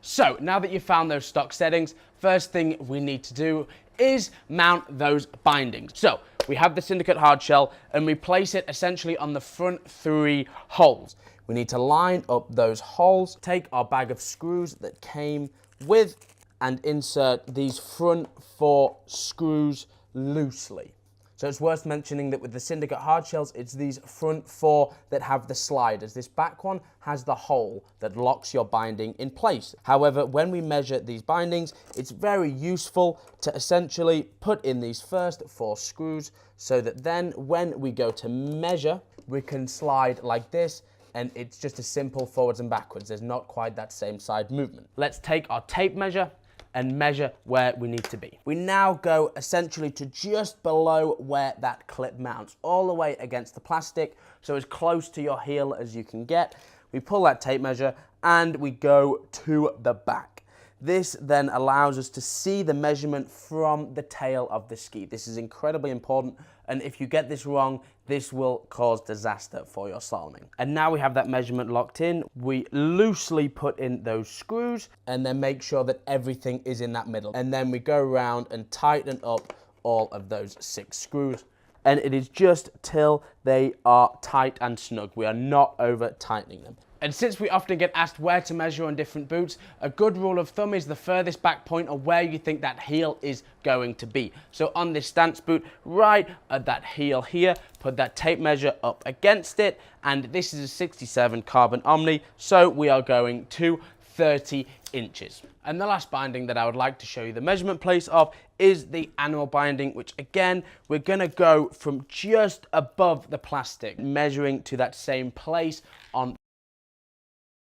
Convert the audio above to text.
So now that you've found those stock settings, first thing we need to do is mount those bindings. So we have the Syndicate hard shell and we place it essentially on the front 3 holes. We need to line up those holes, take our bag of screws that came with and insert these front 4 screws loosely. So it's worth mentioning that with the Syndicate hard shells, it's these front 4 that have the sliders. This back one has the hole that locks your binding in place. However, when we measure these bindings, it's very useful to essentially put in these first 4 screws so that then when we go to measure, we can slide like this, and it's just a simple forwards and backwards. There's not quite that same side movement. Let's take our tape measure and measure where we need to be. We now go essentially to just below where that clip mounts, all the way against the plastic, so as close to your heel as you can get. We pull that tape measure and we go to the back. This then allows us to see the measurement from the tail of the ski. This is incredibly important, and if you get this wrong, this will cause disaster for your slaloming. And now we have that measurement locked in. We loosely put in those screws and then make sure that everything is in that middle. And then we go around and tighten up all of those 6 screws. And it is just till they are tight and snug. We are not over tightening them. And since we often get asked where to measure on different boots, a good rule of thumb is the furthest back point of where you think that heel is going to be. So on this stance boot, right at that heel here, put that tape measure up against it, and this is a 67 carbon Omni, so we are going to 30 inches. And the last binding that I would like to show you the measurement place of is the animal binding, which again, we're gonna go from just above the plastic, measuring to that same place on